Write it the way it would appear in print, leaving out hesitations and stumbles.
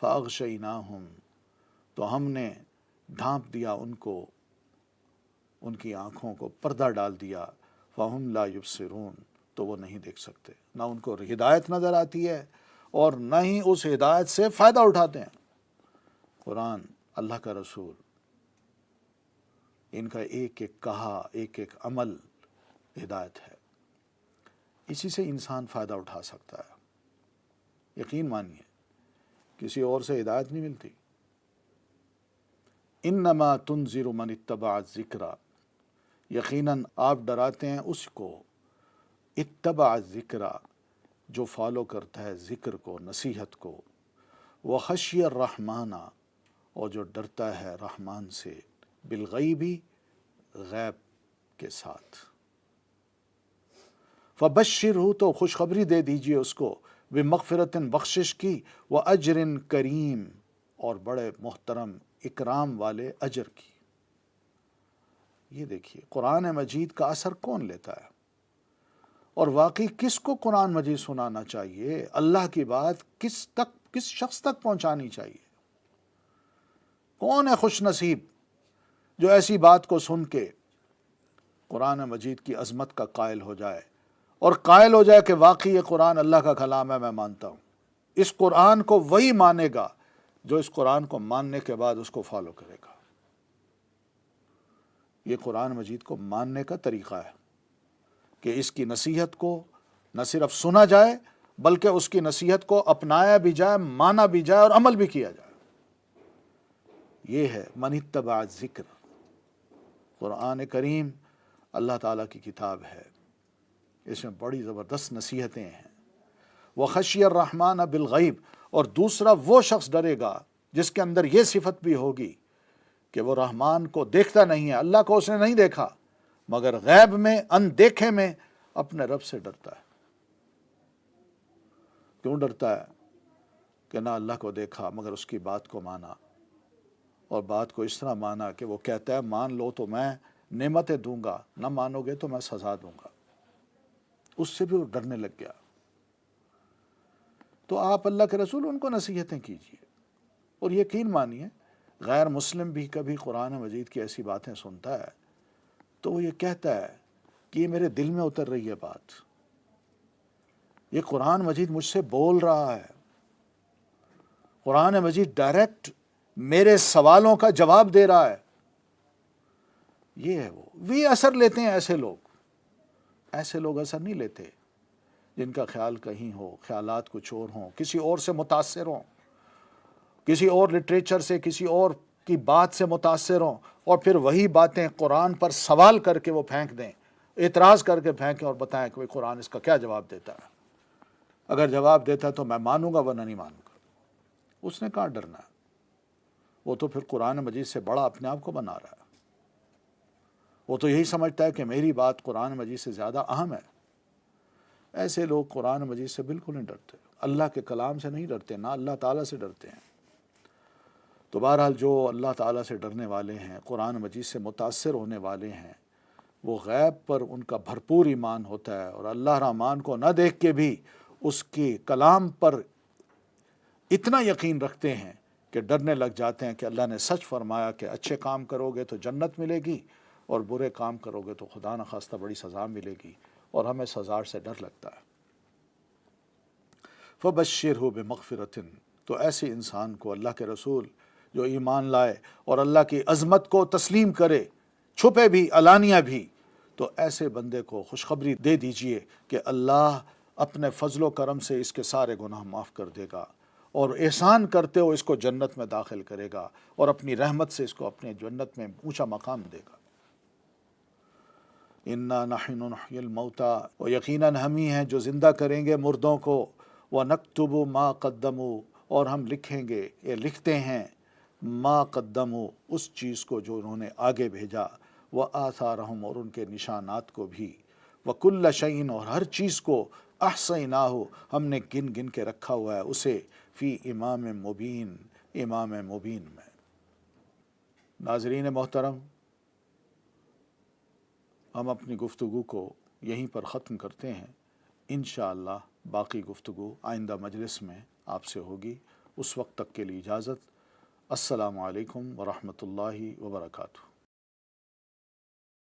فَأَغْشَيْنَاهُمْ، تو ہم نے ڈھانپ دیا ان کو، ان کی آنکھوں کو پردہ ڈال دیا، فَهُمْ لَا يُبْصِرُونَ، تو وہ نہیں دیکھ سکتے، نہ ان کو ہدایت نظر آتی ہے اور نہ ہی اس ہدایت سے فائدہ اٹھاتے ہیں۔ قرآن، اللہ کا رسول، ان کا ایک ایک کہا، ایک ایک عمل ہدایت ہے، اسی سے انسان فائدہ اٹھا سکتا ہے۔ یقین مانیے کسی اور سے ہدایت نہیں ملتی۔ انما تنذر من اتبع الذکر، یقیناً آپ ڈراتے ہیں اس کو، اتبع الذکر، جو فالو کرتا ہے ذکر کو، نصیحت کو، وخشی الرحمن، اور جو ڈرتا ہے رحمان سے، بالغیبی، غیب کے ساتھ، فبشرہ، تو خوشخبری دے دیجئے اس کو، بمغفرت، بخشش کی، واجر کریم، اور بڑے محترم اکرام والے اجر کی۔ یہ دیکھیے قرآن مجید کا اثر کون لیتا ہے، اور واقعی کس کو قرآن مجید سنانا چاہیے، اللہ کی بات کس شخص تک پہنچانی چاہیے؟ کون ہے خوش نصیب جو ایسی بات کو سن کے قرآن مجید کی عظمت کا قائل ہو جائے، اور قائل ہو جائے کہ واقعی یہ قرآن اللہ کا کلام ہے، میں مانتا ہوں۔ اس قرآن کو وہی مانے گا جو اس قرآن کو ماننے کے بعد اس کو فالو کرے گا۔ یہ قرآن مجید کو ماننے کا طریقہ ہے کہ اس کی نصیحت کو نہ صرف سنا جائے بلکہ اس کی نصیحت کو اپنایا بھی جائے، مانا بھی جائے اور عمل بھی کیا جائے۔ یہ ہے من اتبع الذکر۔ قرآن کریم اللہ تعالیٰ کی کتاب ہے، اس میں بڑی زبردست نصیحتیں ہیں۔ وخشی الرحمن بالغیب، اور دوسرا وہ شخص ڈرے گا جس کے اندر یہ صفت بھی ہوگی کہ وہ رحمان کو دیکھتا نہیں ہے، اللہ کو اس نے نہیں دیکھا، مگر غیب میں، اندیکھے میں اپنے رب سے ڈرتا ہے۔ کیوں ڈرتا ہے؟ کہ نہ اللہ کو دیکھا مگر اس کی بات کو مانا، اور بات کو اس طرح مانا کہ وہ کہتا ہے مان لو تو میں نعمتیں دوں گا، نہ مانو گے تو میں سزا دوں گا، اس سے بھی وہ ڈرنے لگ گیا۔ تو آپ اللہ کے رسول ان کو نصیحتیں کیجئے، اور یقین مانیے غیر مسلم بھی کبھی قرآن مجید کی ایسی باتیں سنتا ہے تو وہ یہ کہتا ہے کہ یہ میرے دل میں اتر رہی ہے بات، یہ قرآن مجید مجھ سے بول رہا ہے، قرآن مجید ڈائریکٹ میرے سوالوں کا جواب دے رہا ہے۔ یہ ہے وہ اثر لیتے ہیں ایسے لوگ اثر نہیں لیتے جن کا خیال کہیں ہو، خیالات کچھ اور ہوں، کسی اور سے متاثر ہوں، کسی اور لٹریچر سے، کسی اور کی بات سے متاثر ہوں، اور پھر وہی باتیں قرآن پر سوال کر کے وہ پھینک دیں، اعتراض کر کے پھینکیں اور بتائیں کہ قرآن اس کا کیا جواب دیتا ہے۔ اگر جواب دیتا ہے تو میں مانوں گا، ورنہ نہیں مانوں گا۔ اس نے کہاں ڈرنا ہے؟ وہ تو پھر قرآن مجید سے بڑا اپنے آپ کو بنا رہا ہے۔ وہ تو یہی سمجھتا ہے کہ میری بات قرآن مجید سے زیادہ اہم ہے۔ ایسے لوگ قرآن مجید سے بالکل نہیں ڈرتے، اللہ کے کلام سے نہیں ڈرتے، نہ اللہ تعالیٰ سے ڈرتے ہیں۔ تو بہرحال جو اللہ تعالیٰ سے ڈرنے والے ہیں، قرآن مجید سے متاثر ہونے والے ہیں، وہ غیب پر ان کا بھرپور ایمان ہوتا ہے، اور اللہ رحمان کو نہ دیکھ کے بھی اس کے کلام پر اتنا یقین رکھتے ہیں کہ ڈرنے لگ جاتے ہیں کہ اللہ نے سچ فرمایا کہ اچھے کام کرو گے تو جنت ملے گی، اور برے کام کرو گے تو خدا نخواستہ بڑی سزا ملے گی، اور ہمیں سزا سے ڈر لگتا ہے۔ فَبَشِّرْهُ بِمَغْفِرَةٍ، تو ایسے انسان کو اللہ کے رسول جو ایمان لائے اور اللہ کی عظمت کو تسلیم کرے، چھپے بھی علانیہ بھی، تو ایسے بندے کو خوشخبری دے دیجئے کہ اللہ اپنے فضل و کرم سے اس کے سارے گناہ معاف کر دے گا، اور احسان کرتے ہو اس کو جنت میں داخل کرے گا، اور اپنی رحمت سے اس کو اپنے جنت میں اونچا مقام دے گا۔ اِنَّا نَحْنُ نُحْيِي الْمَوْتَىٰ، اور یقیناً ہم ہی ہیں جو زندہ کریں گے مردوں کو، وَنَكْتُبُ مَا قَدَّمُوا، اور ہم لکھیں گے، یہ لکھتے ہیں، ما قدموا، اس چیز کو جو انہوں نے آگے بھیجا، وآثارہم، اور ان کے نشانات کو بھی، وکل شیء، اور ہر چیز کو، احصیناہ، ہم نے گن گن کے رکھا ہوا ہے اسے، فی امام مبین، امام مبین میں۔ ناظرین محترم، ہم اپنی گفتگو کو یہیں پر ختم کرتے ہیں، انشاءاللہ باقی گفتگو آئندہ مجلس میں آپ سے ہوگی۔ اس وقت تک کے لیے اجازت۔ السلام علیکم ورحمۃ اللہ وبرکاتہ۔